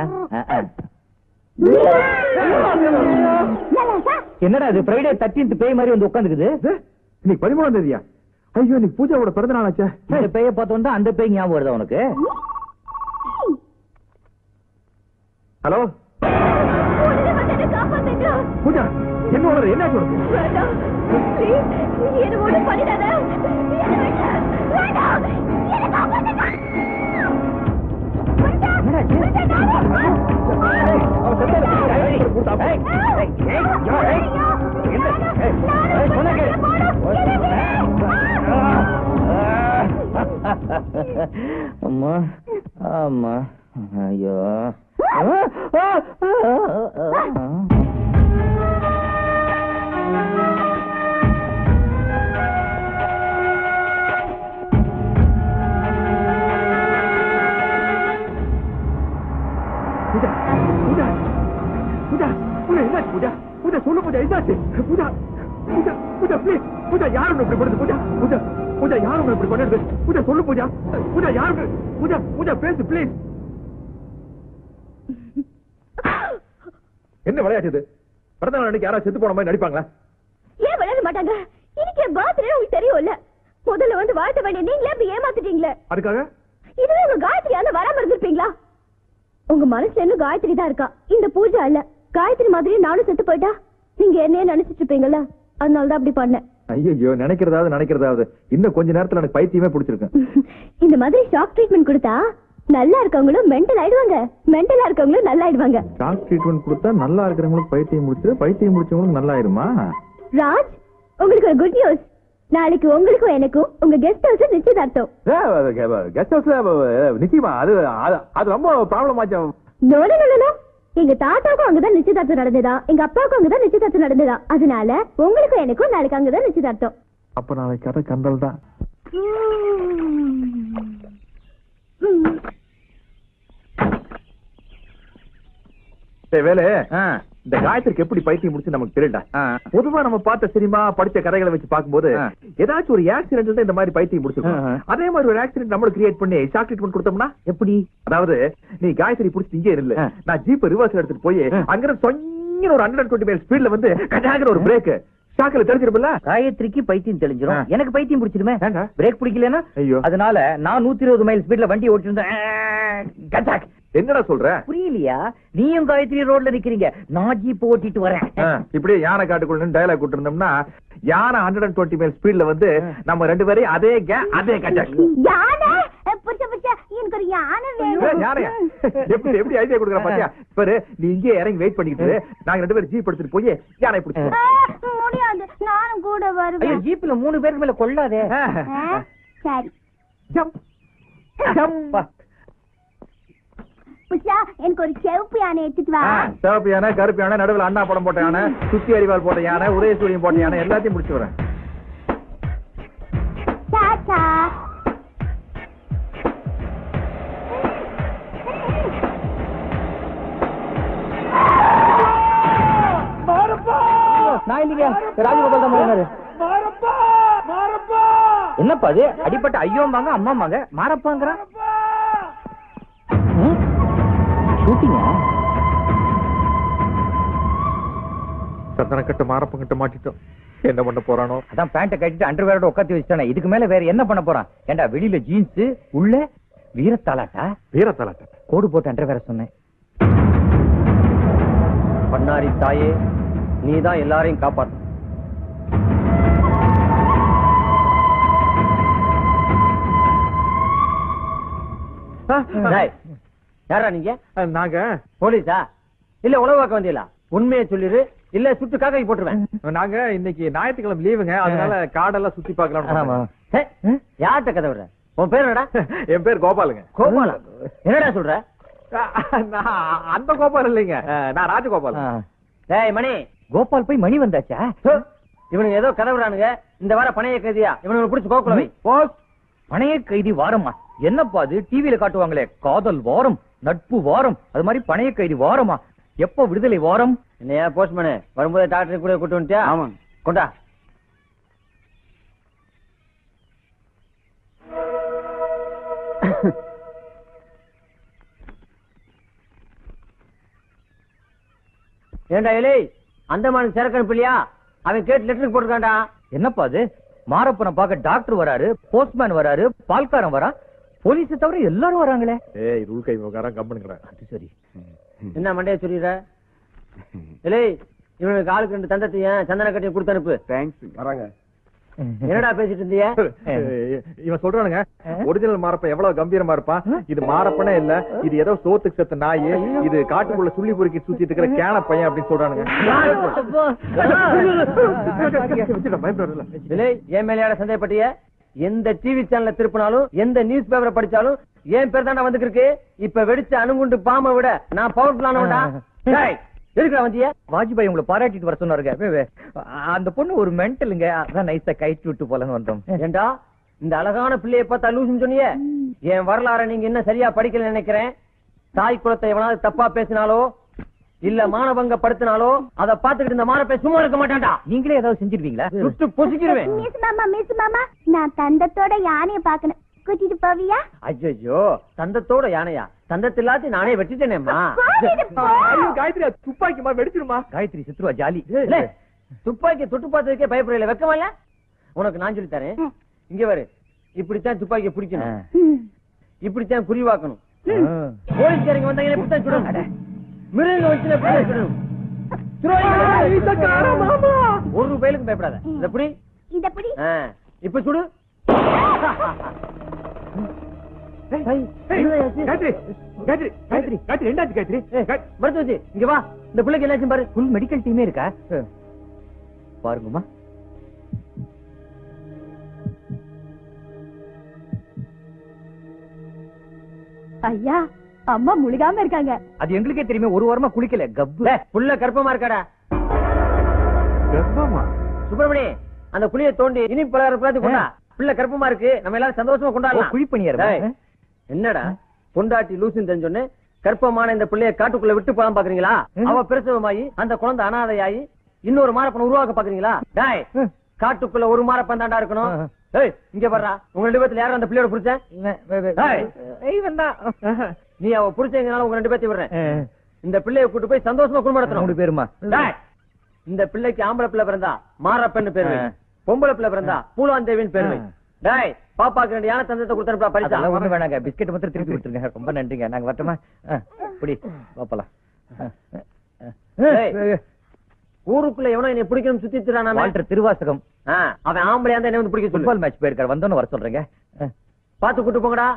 என்னடா இது ஃப்ரைடே 13th பேய் மாதிரி வந்து உட்காந்துக்குது. இன்னைக்கு 13ஆம் தேதியா? ஐயோ இன்னைக்கு பூஜாவோட பிறந்த நாள் ஆச்சே. இந்த பேயை பார்த்து வந்தா அந்த பேய் ஞாபகம் வருதா உனக்கு? ஹலோ பூஜா, என்ன உணர்வு? என்ன உனக்கு? அம்மா ஆமா ஐயோ பூஜா பூஜா பூஜா பூஜா என்னாச்சு? பூஜா பூஜா சொல்லு பூஜா என்னாச்சு? பூஜா பூஜா பூஜா ப்ளீஸ் பூஜா யாரும் இப்படி பண்ணுது? பூஜா பூஜா பூஜா யாரும் இப்படி பண்ணுது? பூஜா சொல்லு பூஜா பூஜா யாரு? பூஜா பூஜா பேசு ப்ளீஸ். என்ன விளையாட்டு? பிறந்த நாள் அன்னைக்கு யாராவது செத்து போன மாதிரி நடிப்பாங்களா? ஏன் விளையாட மாட்டாங்க? இன்னைக்கு பர்த்டே உங்களுக்கு தெரியும்ல. முதல்ல வந்து வாழ்த்த வேண்டிய நீங்களே அப்படி ஏமாத்திட்டீங்களே. அதுக்காக இதுவே உங்க காயத்ரியால வராம இருந்திருப்பீங்களா? உங்க மனசுல இன்னும் காயத்ரி தான் இருக்கா. இந்த பூஜை அல்ல. காயத்ரி மாதிரி நானும் செத்து போயிட்டா நீங்க என்னையே நினைச்சிட்டு இருப்பீங்கல்ல. அதனாலதான் அப்படி பண்ணேன். ஐயோ நினைக்கிறதாவது இன்னும் கொஞ்ச நேரத்துல எனக்கு பைத்தியமே பிடிச்சிருக்கு. இந்த மாதிரி ஷாக் ட்ரீட்மெண்ட் கொடுத்தா நல்லா இருக்கவங்களும் மென்டல் ஆயிடுவாங்க, மென்டலா இருக்கவங்களும் நல்லா ஆயிடுவாங்க. ஷாக் ட்ரீட்மெண்ட் கொடுத்தா நல்லா இருக்கிறவங்களுக்கு பைத்தியம் முடிச்சிரு, பைத்தியம் முடிச்சவங்களுக்கு நல்லா ஆயிருமா? ராஜ், உங்களுக்கு ஒரு குட் நியூஸ். நாளைக்கு உங்களுக்கும் எனக்கும் உங்க கெஸ்ட் ஹவுஸ் நிச்சயதார்த்தம். கெஸ்ட் ஹவுஸ்ல நிச்சயமா? அது ரொம்ப ப்ராப்ளம் ஆச்சு. நோ, எங்க தாத்தாவுக்கும் அங்கதான் நிச்சயதார்த்தம் நடந்ததா, எங்க அப்பாவுக்கும் அங்கதான் நிச்சயதார்த்தம் நடந்ததா. அதனால உங்களுக்கும் எனக்கும் நாளைக்கு அங்கதான் நிச்சயதார்த்தம். அப்ப நாளைக்கு கதை கண்டல் தான். வேலை இந்த காயத்ரிக்கு எப்படி பைத்தியம் முடிச்சு நமக்கு தெரியல. பொதுவா நம்ம பார்த்த சினிமா படிச்ச கதைகளை வச்சு பார்க்கும்போது ஏதாச்சும் ஒரு ஆக்சிடென்ட்ல தான் இந்த மாதிரி பைத்தியம் முடிச்சிருக்கோம். அதே மாதிரி ஒரு ஆக்சிடென்ட் நம்மளும் கிரியேட் பண்ணி ஷாக் ட்ரீட்மெண்ட் கொடுத்தோம்னா எப்படி? அதாவது நீ காயத்ரி புடிச்சிட்டு இங்கே இல்ல, நான் ஜீப் ரிவர்ஸ் எடுத்துட்டு போய் அங்க சொங்கின ஒரு 120 மைல் ஸ்பீட்ல வந்து கட்டாகிற ஒரு பிரேக் ஷாக்ல தெரிஞ்சிருப்பல. காயத்ரிக்கு பைத்தியம் தெளிஞ்சிரும், எனக்கு பைத்தியம் பிடிச்சிருமே. பிரேக் பிடிக்கலன்னா ஐயோ அதனால நான் 120 மைல் ஸ்பீட்ல வண்டி ஓட்டிட்டு இருந்தேன். என்னடா சொல்ற? புரியலையா? நீயும் காயத்ரி ரோட்ல நிக்கிறீங்க, நான் ஜீப் ஓட்டிட்டு வரேன். இப்படியே யானை காட்டுக்குள்ள டயலாக் விட்டு இருந்தோம்னா யானை 120 மைல் ஸ்பீட்ல வந்து நம்ம ரெண்டு பேரும் அதே கட்டாக். யானை எனக்கு ஒரு யானை வேணும். எப்படி எப்படி ஐடியா கொடுக்குற பாத்தியா? பாரு நீ இங்கே இறங்கி வெயிட் பண்ணிட்டு நாங்க ரெண்டு பேரும் ஜீப் எடுத்துட்டு போய் யானை பிடிச்சு. முடியாது, நானும் கூட வருவேன். ஜீப்ல 3 பேருக்கு மேல கொள்ளாதே. சரி ஜம்ப் ஜம்ப். புஷா, எனக்கு ஒரு செவப்பு யானை எடுத்துட்டு வா. சிவப்பு யானை, கருப்பு யானை, நடுவில் அண்ணா படம் போட்ட யானை, சுத்தி அறிவால் போட்ட யானை, உதயசூரியம் போட்ட யானை எல்லாத்தையும் முடிச்சு வரேன். டாடா. நான் இல்லைங்க, ராஜகோபால் தான் போனாரு. என்னப்பா அது? அடிப்பட்ட ஐயோம்பாங்க, அம்மாம்பாங்க, மாரப்பாங்கிறான். ஷூட்டிங்க சந்தன கட்ட மாரப்ப கிட்ட மாட்டிட்டோம். என்ன பண்ண போறானோ? அதான் பேண்ட கட்டிட்டு அண்டர்வேரோட உட்காந்து வச்சுட்டானே. இதுக்கு மேல வேற என்ன பண்ண போறான்? ஏண்டா வெளியில ஜீன்ஸ், உள்ள வீரத்தாலாட்டா? வீரத்தாலாட்டா கோடு போட்டு அண்டர்வேர சொன்னேன். பண்ணாரி தாயே, நீதான் எல்லாரையும் காப்பாத்து. யாரா நீங்க? நாங்க போலீஸா? இல்ல உணவாக்க வந்தீங்களா? உண்மையை சொல்லிரு, இல்ல சுட்டு காக்கி போட்டுருவேன். நாங்க இன்னைக்கு ஞாயிற்றுக்கிழமை லீவுங்க, அதனால காடெல்லாம் சுத்தி பார்க்கலாம். யார்கிட்ட கதை விடுற? உன் பேர் என்னடா? என் பேர் கோபாலுங்க. கோபாலா? என்னடா சொல்ற? அந்த கோபால் இல்லைங்க, நான் ராஜகோபால். டேய் மணி, கோபால் போய் மணி வந்தாச்சா? இவனுங்க ஏதோ கதவுறானுங்க. இந்த வார பணைய கைதியா இவனுங்க பிடிச்சு கோக்குல வை. போஸ்ட். பணைய கைதி வாரமா? என்னப்பா அது டிவியில காட்டுவாங்களே, காதல் வாரம், நட்பு வாரம், அது மாதிரி பணைய கைதி வாரமா? எப்போ விடுதலை வாரம்? என்னையா போஸ்ட்மேன் வரும்போது டாக்டர் கூட கூட்டு வந்துட்டியா? ஆமா. கொண்டா. ஏண்டா இலை அந்தமானுக்கு சரக்கு பிள்ளையா? அவன் கேட்டு லெட்டருக்கு போட்டுருக்கான்டா. என்னப்பா அது? மாரப்பனை பார்க்க டாக்டர் வராரு, போஸ்ட்மேன் வராரு, பால்காரன் வரா, போலீஸ் தவிர எல்லாரும் வராங்களே. ஏய் ரூல் கை விவகாரம் கம்பெனிங்கடா. அது சரி. என்ன மண்டைய சொல்லிடுற? இலை இவனுக்கு ஆளுக்கு 2 தந்தத்தையும் சந்தன கட்டியும் கொடுத்து அனுப்பு. தேங்க்ஸ். வராங்க. என்னடா பேசிட்டு இருந்தீங்க? இவன் சொல்றானுங்க ஒரிஜினல் மாரப்ப எவ்வளவு கம்பீரமா இருப்பான், இது மாரப்பனே இல்ல, இது ஏதோ சோத்துக்கு செத்த நாய், இது காட்டுக்குள்ள சுள்ளி பொறுக்கி சுத்திட்டு இருக்கிற கேன பையன் அப்படின்னு சொல்றானுங்க. என் மேலையாட சந்தேகப்பட்டிய? எந்த டிவி சேனல்ல திருப்பினாலும் எந்த நியூஸ் பேப்பரை படிச்சாலும் என் பேர் தாண்டா வந்து இருக்கு. இப்ப வெடிச்ச அணுகுண்டு பாம்பை விட நான் பவர்ஃபுல்லானவன்டா. வாஜ்பாய் உங்களை பாராட்டிட்டு வர சொன்னாருங்க. அந்த பொண்ணு ஒரு மென்டலுங்க, அதான் நைஸா கைட்டு விட்டு போலன்னு வந்தோம். ஏண்டா இந்த அழகான பிள்ளைய பார்த்தா லூசுன்னு சொன்னீங்க. என் வரலாற நீங்க என்ன சரியா படிக்கல நினைக்கிறேன். தாய் குலத்தை எவனாவது தப்பா பேசினாலோ இல்ல மானபங்க படுத்தினாலோ அதை பார்த்துக்கிட்டு இந்த மானப்பை சும்மா இருக்க மாட்டான்டா. நீங்களே ஏதாவது செஞ்சிருவீங்களா? சுட்டு பொசுக்கிடுவேன். மிஸ் மாமா நான் தந்தத்தோட யானைய பாக்கணும், கூட்டிட்டு போவியா? ஐயோ தந்தத்தோட யானையா? தந்தத்தில்லாத்தி நானே வெட்டிட்டேனேம்மா. காயத்ரி துப்பாக்கிமா வெடிச்சிருமா? காயத்ரி சித்ருவா ஜாலி. துப்பாக்கி தொட்டு பார்த்ததுக்கே பயப்படல, வெக்கமா இல்ல? உனக்கு நான் சொல்லி தரேன். இங்க வரு. இப்படித்தான் துப்பாக்கிய பிடிக்கணும், இப்படித்தான் குறிவாக்கணும். போலீஸ்காரங்க வந்தாங்க இப்படித்தான் சுடணும். மிருக வச்சு சுடணும். ஒரு ரூபாய்க்கு பயப்படாத. இத புடி, இத புடி. இப்ப சுடு. மருத்துவச்சி இங்க வா. இந்த பிள்ளைக்கு என்னாச்சும் பாரு. ஃபுல் மெடிக்கல் டீமே இருக்கா பாருங்கம்மா. ஐயா அம்மா முழுகாம இருக்காங்க. அது எங்களுக்கே தெரியுமே, ஒரு வாரமா குளிக்கல. கப்பு புள்ள கர்ப்பமா இருக்காடா. கர்ப்பமா? சுப்பிரமணி அந்த குழியை தோண்டி இனி பலகாரம் கொண்டா. பிள்ளை கர்ப்பமா இருக்கு, நம்ம எல்லாரும் சந்தோஷமா கொண்டாடலாம். குழி பண்ணியாரு. என்னடா பொண்டாட்டி லூசுன்னு தெரிஞ்சோன்னு கர்ப்பமான இந்த பிள்ளைய காட்டுக்குள்ள விட்டு போலாம் பாக்குறீங்களா? அவ பிரசவமாயி அந்த குழந்தை அனாதையாயி இன்னொரு மாரப்பனை உருவாக்க பாக்குறீங்களா? டாய் காட்டுக்குள்ள ஒரு மாரப்பன் தாண்டா இருக்கணும். இங்க வர்றா. உங்க 2 பேத்துல யாரும் அந்த பிள்ளையோட புடிச்ச? நீ அவ புடிச்சதுனால உங்க 2 பேத்தையும் விடுறேன். இந்த பிள்ளைய கூட்டு போய் சந்தோஷமா குடும்பம் நடத்தணும். 3 பேருமா? இந்த பிள்ளைக்கு ஆம்பளை பிள்ளை பிறந்தா மாரப்பன்னு பேரு, பொம்பளை பிள்ளை பிறந்தா பூலாந்தேவின்னு பேரு. டாய் பாப்பாக்கு 2 யானை தந்தத்தை கொடுத்தா பரிசா? ஒண்ணு வேணாங்க, பிஸ்கெட் மட்டும் திருப்பி கொடுத்துருங்க. ரொம்ப நன்றிங்க. நாங்க வரட்டுமா? புடி பாப்பலாம். ஊருக்குள்ள எவனோ என்னை பிடிக்கணும் சுத்தி திரானா? வால்டர் திருவாசகம். அவன் ஆம்பளையா இருந்தா என்ன வந்து பிடிக்க சொல்லு. ஃபுட்பால் மேட்ச் போயிருக்காரு, வந்தோன்னு வர சொல்றேங்க. பாத்து கூட்டு போங்கடா.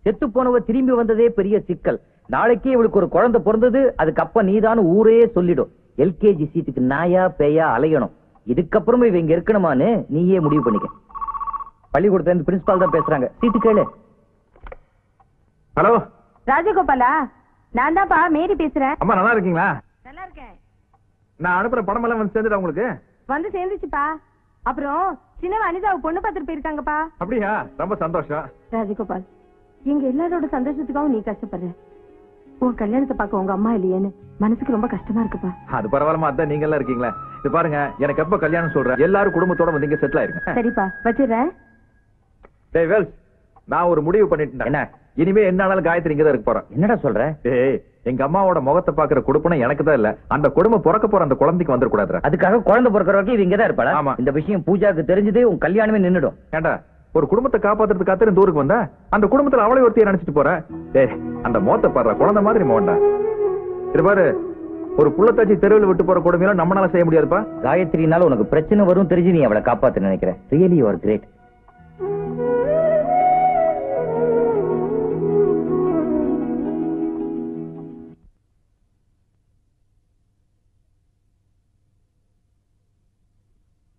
செத்து போனவ திரும்பி வந்ததே பெரிய சிக்கல். நாளைக்கே இவளுக்கு ஒரு குழந்தை பிறந்தது, அதுக்கு அப்ப நீதான் ஊரே சொல்லிடும். எல்கேஜி சீட்டுக்கு நாயா பேயா அலையணும். இதுக்கப்புறமா இவ இங்க இருக்கணுமான்னு நீயே முடிவு பண்ணிக்க. பள்ளிக்கூடத்துல பிரின்சிபால் தான் பேசுறாங்க. சீட்டு கேளு. ஹலோ ராஜகோபாலா, நான் தான்ப்பா மேரி பேசுறேன். அம்மா நல்லா இருக்கீங்களா? நல்லா இருக்கேன். நான் அனுப்புற படம் எல்லாம் வந்து சேர்ந்துடா உங்களுக்கு? வந்து சேர்ந்துச்சுப்பா. அப்புறம் சின்ன அனிதாவை பொண்ணு பார்த்துட்டு போயிருக்காங்கப்பா. அப்படியா? ரொம்ப சந்தோஷம். ராஜகோபால், எங்க எல்லாரோட சந்தோஷத்துக்காகவும் நீ கஷ்டப்படுற. உன் கல்யாணத்தை பார்க்க உங்க அம்மா இல்லையேன்னு மனசுக்கு ரொம்ப கஷ்டமா இருக்குப்பா. அது பரவாயில்லமா, அதான் நீங்க எல்லாம் இருக்கீங்களா. இது பாருங்க, எனக்கு எப்ப கல்யாணம் சொல்றேன், எல்லாரும் குடும்பத்தோட வந்து இங்க செட்டில் ஆயிருங்க. சரிப்பா, வச்சிடுறேன். டேய் வேல்ஸ், நான் ஒரு முடிவு பண்ணிட்டேன். என்ன? இனிமே என்னாலும் காயத்ரி இங்க தான் இருக்க போறேன். என்னடா சொல்ற? டேய், எங்க அம்மாவோட முகத்தை பாக்குற கொடுப்பனை எனக்கு தான் இல்ல, அந்த குடும்பம் பிறக்க போற அந்த குழந்தைக்கு வந்துட கூடாது. அதுக்காக குழந்தை பிறக்கிற வரைக்கும் இவங்க தான் இருப்பாளா? ஆமா. இந்த விஷயம் பூஜாக்கு தெரிஞ்சதே உன் கல்யாணமே நின்னுடும். ஏண்டா ஒரு குடும்பத்தை காப்பாத்துறதுக்கு காத்திர இந்த ஊருக்கு வந்தா அந்த குடும்பத்துல அவளை ஒருத்தைய நினைச்சிட்டு போற. டேய், அந்த மோத்த பாடுற குழந்தை மாதிரி மோண்டா. இது பாரு, ஒரு புள்ளத்தாச்சி தெருவில் விட்டு போற கொடுமையெல்லாம் நம்மளால செய்ய முடியாதுப்பா. காயத்ரினால உனக்கு பிரச்சனை வரும் தெரிஞ்சு நீ அவளை காப்பாத்த நினைக்கிற. Really you are great.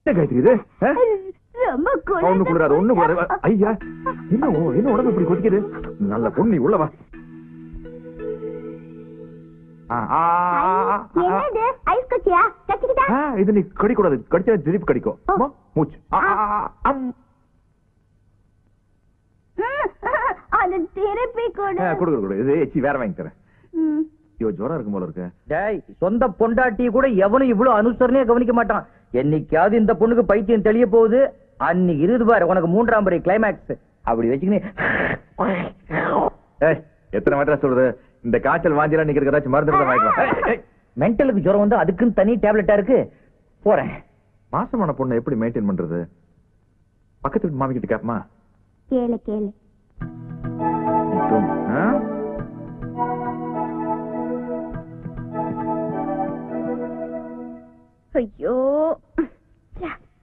Gayatri இது ரொம்ப ஒண்ணு குளிராது, ஒண்ணு குளிராது. ஐயா, என்ன உடம்பு இப்படி கொதிக்குது? நல்ல பொண்ணு உள்ளவா. என்னது ஐஸ் கச்சியா கச்சிக்கிட்டா இது நீ கடிக்கூடாது, கடிச்சா திருப்பி கடிக்கும். மூச்சு. அது திருப்பி கொடு. இது வேற வாங்கி தரேன். ஐயோ ஜுரம் இருக்கும் போல இருக்கு. டேய், சொந்த பொண்டாட்டி கூட எவனும் இவ்வளவு அனுசரணையா கவனிக்க மாட்டான். என்னைக்காவது இந்த பொண்ணுக்கு பைத்தியம் தெளிய போகுது, அன்னைக்கு இருது பாரு உனக்கு 3ஆம் படி கிளைமேக்ஸ். அப்படி வச்சுக்கினே எத்தனை மாத்திரம் சொல்றது, இந்த காய்ச்சல் வாஞ்சிலாம் நீங்க ஏதாச்சும் மருந்து வாங்கிக்கலாம். மென்டலுக்கு ஜுரம் வந்து அதுக்குன்னு தனி டேப்லெட்டா இருக்கு. போறேன். மாசமான பொண்ணு எப்படி மெயின்டைன் பண்றது? பக்கத்து வீட்டு மாமி கிட்ட கேப்பமா? கேளு ஐயோ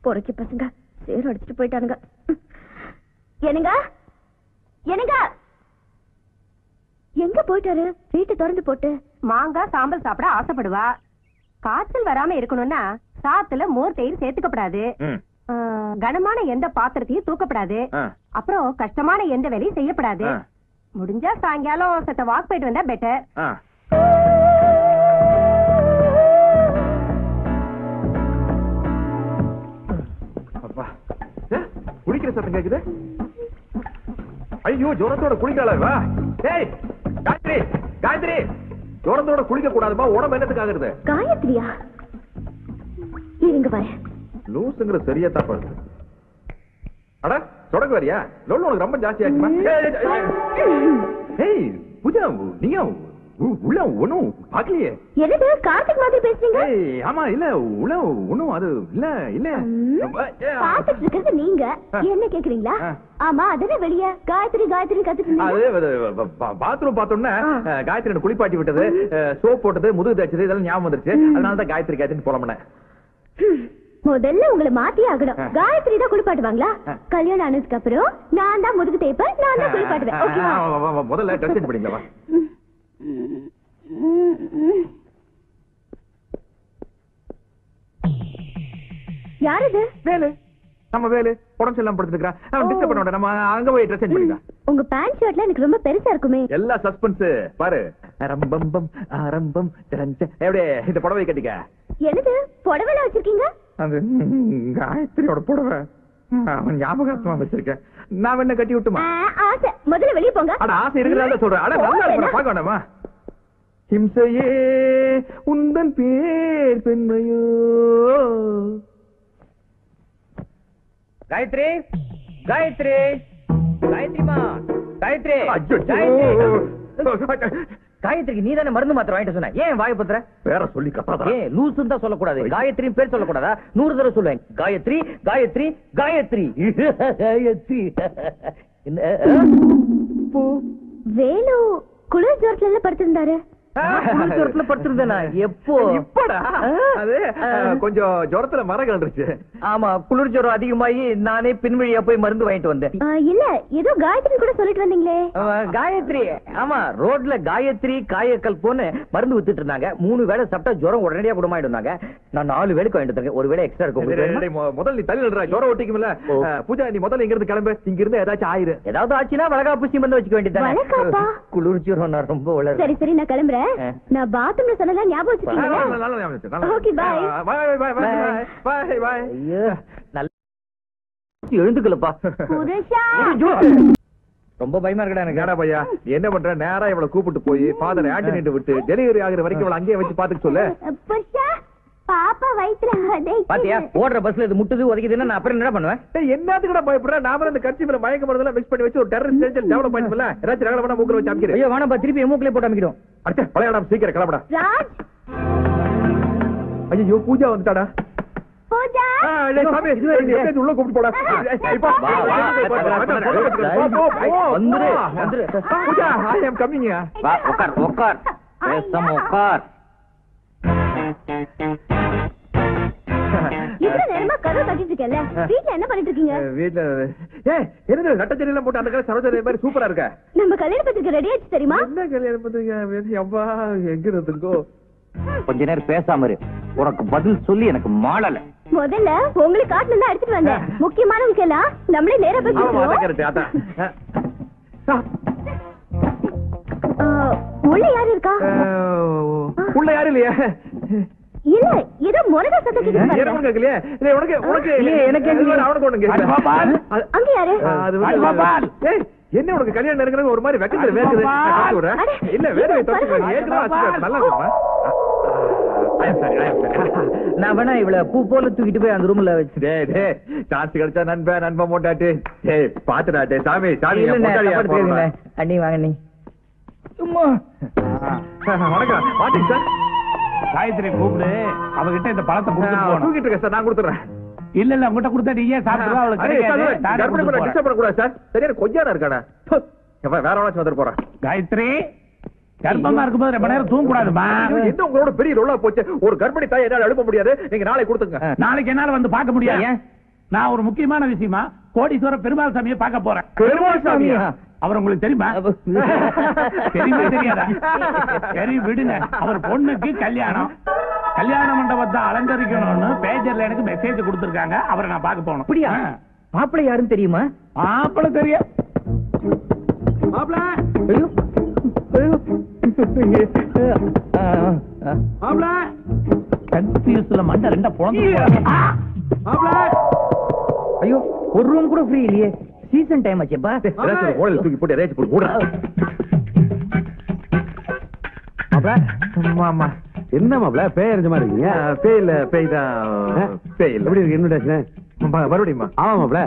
பொறுக்கி பசங்க சேர் அடிச்சுட்டு போயிட்டானுங்க. என்னங்க எங்க போயிட்டாரு? வீட்டு திறந்து போட்டு மாங்காய் சாம்பல் சாப்பிட ஆசைப்படுவா. காய்ச்சல் வராம இருக்கணும்னா சாத்துல மோர் தயிர் சேர்த்துக்கப்படாது. கனமான எந்த பாத்திரத்தையும் தூக்கப்படாது. அப்புறம் கஷ்டமான எந்த வேலையும் செய்யப்படாது. முடிஞ்சா சாயங்காலம் சத்த வாக் போயிட்டு வந்தா பெட்டர். குளிக்கிற சத்தம் கேக்குது. ஐயோ ஜுரத்தோட குளிக்கலாம். காயத்ரி ஜுரத்தோட குளிக்க கூடாதுமா, உடம்பு என்னத்துக்கு ஆகுறது? காயத்ரியா? இருங்க பாரு. லூசுங்கிற சரியா தான் பாரு. அட தொடங்க வரியா? லோல் உனக்கு ரொம்ப ஜாஸ்தி ஆச்சுமா. ஏய் பூஜா, நீங்க உள்ள ஒண்ணும் பாக்கலையே. என்னது கார்த்திக் மாதிரி பேசுறீங்க? ஆமா இல்ல உள்ள ஒண்ணும் அது இல்ல பாத்துட்டு இருக்கிறது நீங்க என்ன கேக்குறீங்களா? ஆமா அதுல வெளிய காயத்ரி கத்துட்டு பாத்ரூம் பார்த்தோம்னா காயத்ரி குளிப்பாட்டி விட்டது, சோப் போட்டது, முதுகு தேய்ச்சது இதெல்லாம் ஞாபகம் வந்துருச்சு. அதனாலதான் காயத்ரி போலமன. முதல்ல உங்களை மாத்தி ஆகணும். காயத்ரி தான் குளிப்பாட்டுவாங்களா? கல்யாணம் ஆனதுக்கு அப்புறம் நான் தான் முதுகு தேய்ப்பேன், நான் தான் குளிப்பாட்டுவேன். முதல்ல ட்ரெஸ் சேஞ்ச் பண்ணிங்களா? யார் இது? வேலு. நம்ம வேலு உடம்பு எல்லாம் படுத்துக்கிறான். டிஸ்டர்ப் பண்ண வேண்டாம், நம்ம அங்க போய் ட்ரெஸ் சேஞ்ச் பண்ணிக்கலாம். உங்க பேண்ட் ஷர்ட்ல எனக்கு ரொம்ப பெருசா இருக்குமே. எல்லா சஸ்பென்ஸ் பாரு. ரம்பம் ஆரம்பம் எப்படியே இந்த புடவை கட்டிக்க. என்னது புடவை வச்சிருக்கீங்க? அது காயத்ரியோட புடவை. அவன் ஞாபகமா வச்சிருக்கேன். நான் என்ன கட்டி விட்டுமா? ஆசை. முதல்ல வெளியே போங்க. அட ஆசை இருக்கிறதா சொல்றேன். அட நல்லா இருக்கு, பார்க்க வேண்டாமா? ஹிம்சையே உந்தன் பேர் பெண்மையோ. காயத்ரி காயத்ரிமா காயத்ரி. காயத்ரிக்கு நீ தானே மருந்து மாத்திரம் வாங்கிட்டு சொன்ன, ஏன் வாய பத்துற? வேற சொல்லி கத்தாத. ஏன் லூசுன்னு தான் சொல்லக்கூடாது, காயத்ரி பேர் சொல்லக்கூடாதா? 100 தடவை சொல்லுவேன். காயத்ரி காயத்ரி காயத்ரி காயத்ரி. வேலு குளிர் ஜோரத்துல படுத்திருந்தாரு. படுத்திருந்தேனா? எப்போ? இப்படா அது கொஞ்சம் ஜுரத்துல மரம் கலந்துருச்சு. ஆமா, குளிர் ஜுரம் அதிகமாகி நானே பின்வழியா போய் மருந்து வாங்கிட்டு வந்தேன். இல்ல ஏதோ காயத்ரி கூட சொல்லிட்டு வந்தீங்களே. காயத்ரி, ஆமா ரோட்ல காயத்ரி காயக்கல் போன்னு மருந்து வித்துட்டு இருந்தாங்க. 3 வேளை சாப்பிட்டா ஜுரம் உடனடியா குணமாயிடுவாங்க. நான் 4 வேளைக்கு வாங்கிட்டு வந்தேன். ஒரு வேளை எக்ஸ்ட்ரா இருக்கும். முதல்ல நீ தள்ளி விடுற, ஜுரம் ஒட்டிக்கும்ல. பூஜா நீ முதல்ல இங்க இருந்து கிளம்பு. இங்க இருந்து ஏதாச்சும் ஆயிரு. ஏதாவது ஆச்சுன்னா வளகாப்பு சீமந்து வச்சுக்க வேண்டியது. குளிர் ஜுரம் நான் ரொம்ப வளர. சரி சரி நான் கிளம்புறேன். நான் பாத்ரூம்ல சொன்னதெல்லாம் ஞாபகம் வச்சுக்கீங்களா? Okay bye bye bye. ஐயோ நல்ல எழுந்துக்கலப்பா. ரொம்ப பயமா இருக்கடா எனக்கு. ஏடா பையா என்ன பண்ற? நேரா இவளை கூப்பிட்டு போய் ஃபாதர் ஆண்டனிட்ட விட்டு டெலிவரி ஆகுற வரைக்கும் இவளை அங்கேயே வச்சு பாத்துக்க சொல்லு. பாப்பா வயித்துல பாத்தியா ஓடுற பஸ்ல இது முட்டுது உதைக்குதுன்னா நான் அப்புறம் என்ன பண்ணுவேன்? என்னத்துக்கு பயப்படுற? நாம அந்த கட்சி மேல மயக்க மருந்தெல்லாம் மிக்ஸ் பண்ணி வச்சு ஒரு டெரரிஸ்ட் ஏஜென்ட் டெவலப் பண்ணிடல. ஏதாச்சும் ரகல பண்ணா மூக்குல வச்சு அமிக்கிறேன். ஐயோ வேணாம்பா, திருப்பி மூக்குல போட்டு அமிக்கிறோம். அடுத்த பழையாடம் சீக்கிரம் கிளம்படா. ராஜ் ஐயோ பூஜா வந்துட்டாடா. பூஜா சாமி உள்ள கூப்பிட்டு போடா. பூஜா ஐ அம் கமிங். உட்கார் உட்கார் பேசாம உட்கார். இவ்வளவு நேரமா கதவு கட்டிட்டு இருக்கேன்ல, வீட்ல என்ன பண்ணிட்டு இருக்கீங்க? வீட்ல என்னது நட்டச்செடி எல்லாம் போட்டு அந்த கலர் சரோஜா மாதிரி சூப்பரா இருக்க. நம்ம கல்யாண பத்திரிக்கை ரெடி ஆச்சு தெரியுமா? என்ன கல்யாண பத்திரிக்கை? அவ்வா எங்க இருந்துங்கோ. கொஞ்ச நேரம் பேசாம இரு, உனக்கு பதில் சொல்லி எனக்கு மாளல. முதல்ல உங்களுக்கு காட்டுல தான் எடுத்துட்டு வந்தேன். முக்கியமானவங்க எல்லாம் நம்மளே நேரா பேசிக்கிறோம். உள்ள யாரு இருக்கா? உள்ள யாரு இல்லையா? இல்ல ஏதோ முருகா சத்தம் கேக்குது. எனக்கு கேக்கலையே. இல்ல உனக்கு எனக்கு கேக்கல. அவனுக்கு ஒண்ணு கேக்கல. ராஜகோபால் அங்க யாரு? ராஜகோபால் ஏய் என்ன உனக்கு கல்யாணம் நடக்கிறது ஒரு மாதிரி வெக்கத்துல வேகுது. நான் காட்டி விடுறேன். இல்ல வேற நல்லா இருக்குமா? நான் வேணா இவள பூ போல தூக்கிட்டு போய் அந்த ரூம்ல வச்சு. சான்ஸ் கிடைச்சா நண்பன் மோட்டாட்டு. பாத்துடாட்டே சாமி சாமி அண்ணி வாங்க நீ. சும்மா வணக்கம் மாட்டீங்க சார். காயத்ரி கூப்பிடு, அவகிட்ட இந்த பழத்தை கொடுத்துட்டு போகணும். தூக்கிட்டு இருக்கேன் சார். நான் கொடுத்துறேன். இல்ல உங்ககிட்ட கொடுத்தா நீயே சாப்பிடுவா. அவளுக்கு டிஸ்டர்ப் பண்ணக்கூடாது சார். சரியான கொஞ்சம் இருக்கானே. வேற எவ்வளவு வந்துட்டு போறேன். காயத்ரி கர்ப்பமா இருக்கும்போது ரொம்ப நேரம் தூங்க கூடாதுமா. என்ன உங்களோட பெரிய ரோலா போச்சு. ஒரு கர்ப்பிணி தாய் என்னால எழுப்ப முடியாது. நீங்க நாளை கொடுத்துங்க. நாளைக்கு என்னால வந்து பார்க்க முடியாது. நான் ஒரு முக்கியமான விஷயமா கோடீஸ்வர பெருமாள் சாமியை பார்க்க போறேன். பெருமாள் சாமியா? அவர் உங்களுக்கு தெரியுமா? தெரியுமா தெரியாதா? சரி விடுங்க. அவர் பொண்ணுக்கு கல்யாணம் மண்டபத்தை அலங்கரிக்கணும்னு பேஜர்ல எனக்கு மெசேஜ் கொடுத்திருக்காங்க. அவரை நான் பார்க்க போகணும். அப்படியா? மாப்பிள்ளை யாருன்னு தெரியுமா? மாப்பிள்ளை தெரியும். மாப்பிள்ளை மாப்பிள்ளை கன்ஃபியூஸ்ல மண்டை ரெண்டா பொழந்து. மாப்பிள்ளை ஐயோ ஒரு ரூம் கூட ஃப்ரீ இல்லையே. சீசன் டைம் ஆச்சேப்பா. ஓடல தூக்கி போட்டு ரேச்சு போட்டு மூடு. மாமா என்ன மாப்ள பேய் அறிஞ்ச மாதிரி இருக்கீங்க? பேய் தான். பேய் இல்ல. எப்படி இருக்கு இன்விடேஷன்? மறுபடியுமா? ஆமா மாப்ள.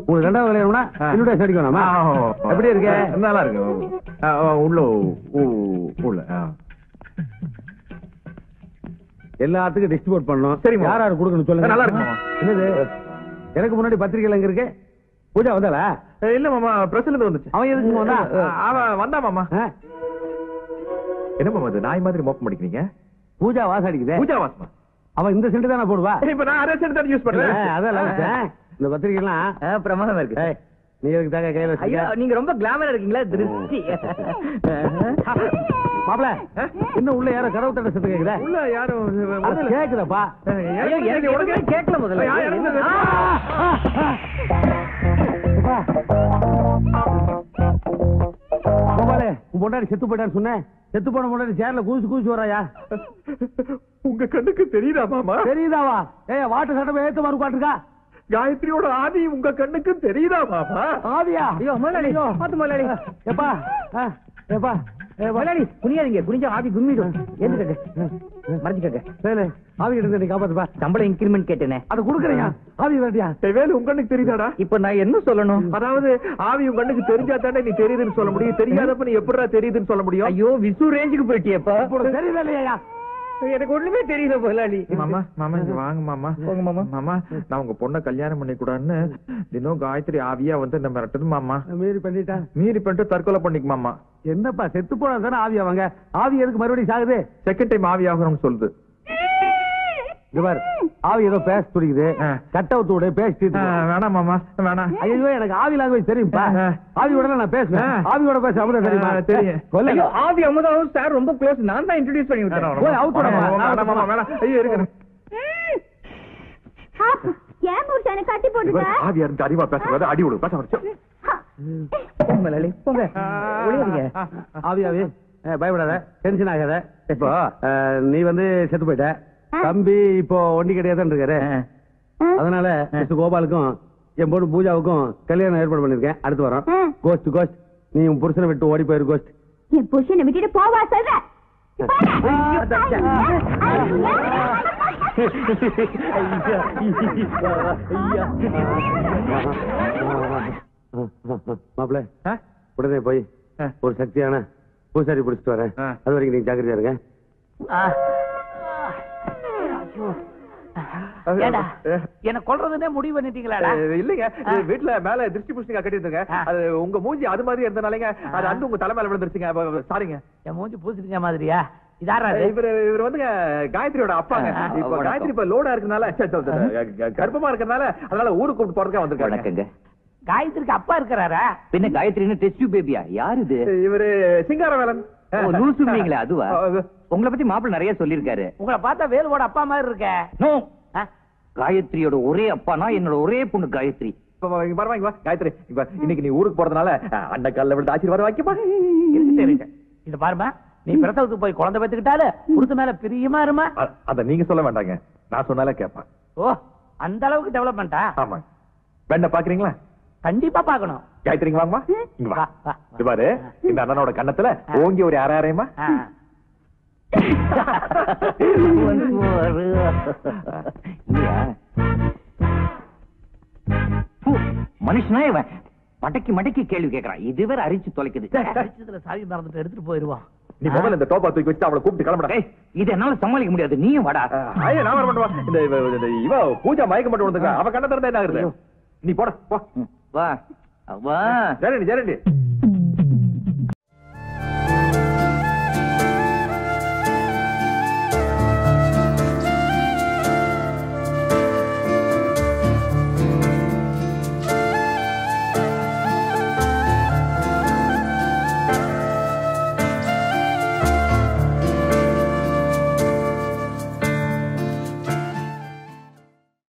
உங்களுக்கு ரெண்டாவது கல்யாணம்னா இன்விடேஷன் அடிக்க வேணாமா? எப்படி இருக்கு? நல்லா இருக்கு. உள்ள எல்லாத்துக்கும் டிஸ்ட்ரிபியூட் பண்ணணும். சரி யார் யார் கொடுக்கணும் சொல்லுங்க. நல்லா இருக்கு. என்னது எனக்கு முன்னாடி பத்திரிகைல எங்க இருக்கு? பூஜா வந்தாளா? இல்ல மாமா பிரஸ்ல இருந்து வந்துச்சு. அவன் எதுக்கு வந்தா? அவன் வந்தா மாமா. என்ன மாமா இது நாய் மாதிரி மோப்பம் அடிக்கிறீங்க? பூஜா வாசம் அடிக்குது. பூஜா வாசமா? அவன் இந்த சென்ட் தானே போடுவா. இப்ப நான் அரே சென்ட் தான் யூஸ் பண்றேன். அதான் இந்த பத்திரிகை எல்லாம் பிரமாதமா இருக்கு. நீ எதுக்கு தாங்க கையில ஐயோ நீங்க ரொம்ப கிளாமரா இருக்கீங்களா? திருஷ்டி. மாப்ள இன்னும் உள்ள யாரோ கதவு தட்ட சத்தம் கேக்குதா? உள்ள யாரும் கேக்குதப்பா. ஐயோ எனக்கு உடனே கேட்கல முதல்ல. கோபாலே உன் பொண்டாடி செத்து போயிட்டான்னு சொன்னேன். செத்து போன பொண்டாடி சேர்ல கூசி வராயா? உங்க கண்ணுக்கு தெரியுதா மாமா? தெரியுதாவா? வாட்டு சட்டம் ஏத்த மாதிரி உட்காந்துருக்கா. காயத்ரியோட ஆதி உங்க கண்ணுக்கு தெரியுதா மாமா? ஆவியா? ஐயோ முதலாளி பாத்து முதலாளி. எப்பா எப்பா முதலாளி குனியாதீங்க. குனிஞ்சா ஆவி கும்மிடும். ஏந்துக்கங்க மறைஞ்சுக்கங்க. வேலை ஆவி கிட்ட நீ காப்பாத்துப்பா. சம்பளம் இன்கிரிமெண்ட் கேட்டேனே அதை கொடுக்குறீங்க. ஆவி வேண்டியா? வேலை உங்க கண்ணுக்கு தெரியுதாடா? இப்ப நான் என்ன சொல்லணும்? அதாவது ஆவி உங்க கண்ணுக்கு தெரிஞ்சா தானே நீ தெரியுதுன்னு சொல்ல முடியும். தெரியாதப்ப நீ எப்படிடா தெரியுதுன்னு சொல்ல முடியும்? ஐயோ விசு ரேஞ்சுக்கு போயிட்டியப்பா. தெரியல இல்லையா? எனக்கு ஒண்ணுமே தெரியல முதலாளி. மாமா இங்க வாங்க மாமா. போங்க மாமா. மாமா நான் உங்க பொண்ணை கல்யாணம் பண்ணி கூடாதுன்னு தினம் காயத்ரி ஆவியா வந்து என்ன மிரட்டுது மாமா. மீறி பண்ணிட்டு தற்கொலை பண்ணிக்கு மாமா. என்னப்பா செத்து போனா தானே ஆவி ஆவாங்க. ஆவி எதுக்கு மறுபடியும் சாகுது? செகண்ட் டைம் ஆவி ஆகணும்னு சொல்லுது. இவர் ஆவி ஏதோ பேச துடிக்குது. கட்டவுத்தோட பேசிட்டு வேணாம் மாமா வேணாம். ஐயோ எனக்கு ஆவி லாங்குவேஜ் தெரியும்பா. ஆவியோட நான் பேசுவேன். ஆவியோட பேச அமுதம் தெரியுமா? தெரியும். ஐயோ ஆவி அமுதாவும் சார் ரொம்ப க்ளோஸ். நான் தான் இன்ட்ரோடியூஸ் பண்ணி விட்டேன். போய் அவுட் வேணாம். ஐயோ இருக்கு. ஏன் புருஷனை கட்டி போட்டுட்ட? ஆவியா இருந்து அறிவா பேசுறது அடி விடு. பேச வச்சு போங்க முதலாளி போங்க. ஒளியாதீங்க. ஆவி பயப்படாத, டென்ஷன் ஆகாத. இப்போ நீ வந்து செத்து போயிட்ட. தம்பி இப்போ ஒண்டி கிடையாதான் இருக்காரு. அதனால மிஸ்டர் கோபாலுக்கும் என் பொண்ணு பூஜாவுக்கும் கல்யாணம் ஏற்பாடு பண்ணிருக்கேன். அடுத்து வரோம். கோஸ்ட் நீ உன் புருஷனை விட்டு ஓடி போயிரு. கோஸ்ட் என் புருஷனை விட்டுட்டு போவா சொல்ற? மாப்பிள்ள உடனே போய் ஒரு சக்தியான பூசாரி பிடிச்சிட்டு வரேன். அது வரைக்கும் நீங்க ஜாக்கிரதையா இருங்க. என்ன கொல்றதுன்னே முடிவு பண்ணிட்டீங்களா? இல்லைங்க வீட்டுல மேல டிஸ்ட்ரிபியூஷன் கட்டிருந்துங்க. அது உங்க மூஞ்சி அது மாதிரி இருந்தனாலங்க அது அந்த உங்க தலைமையில விழுந்துருச்சுங்க. சாரிங்க. என் மூஞ்சி பூசிட்டீங்க மாதிரியா? இதாரா இவர் வந்து காயத்ரியோட அப்பாங்க. இப்ப காயத்ரி இப்ப லோடா இருக்கனால கர்ப்பமா இருக்கனால அதனால ஊருக்கு கூப்பிட்டு போறதுக்காக வந்திருக்காங்க. காயத்ரிக்கு அப்பா இருக்கிறாரா? பின்ன காயத்ரின்னு டெஸ்ட் பேபியா? யாரு இது? இவரு சிங்காரவேலன். லூசுங்களா? அதுவா? உங்களை பத்தி மாப்பிள்ள நிறைய சொல்லிருக்காரு. உங்களை பார்த்தா வேலுவோட அப்பா மாதிரி இருக்க. காயத்ரியோட ஒரே அப்பானா என்னோட ஒரே பொண்ணு காயத்ரி. காயத்ரி இப்ப இன்னைக்கு நீ ஊருக்கு போறதுனால அண்ணன் காலில் விழுந்து ஆசீர்வாதம் வாங்கிப்பா. இத பாருமா, நீ பிரசவத்துக்கு போய் குழந்தை பெத்துக்கிட்டாலே புருஷ மேல பிரியமா இருமா. அத நீங்க சொல்ல வேண்டாங்க, நான் சொன்னாலே கேட்பான். ஓ, அந்த அளவுக்கு டெவலப்மெண்டா? ஆமா. பெண்ண பாக்குறீங்களா? கண்டிப்பா பாக்கணும். காயத்ரிங்க வாங்கம்மா, இங்க வா. இது பாரு, இந்த அண்ணனோட கண்ணத்துல ஓங்கி ஒரு அரையறையுமா. மனுஷனா இவன் மடக்கி மடக்கி கேள்வி கேட்கறான். இது வேற அரிச்சு தொலைக்குது. அரிச்சதுல சாவி மறந்துட்டு எடுத்துட்டு போயிருவான். நீ முதல்ல இந்த டோப்பா தூக்கி வச்சு அவளை கூப்பிட்டு கிளம்புடா. இது என்னால சமாளிக்க முடியாது, நீயும் வாடா. நான் வர மாட்டேன். இந்த இவ பூஜா மயக்க மட்டும் விழுந்துக்கா, அவ கண்ண திறந்தா என்ன ஆகுது? நீ போட போ. வா வா. ஜெரண்டி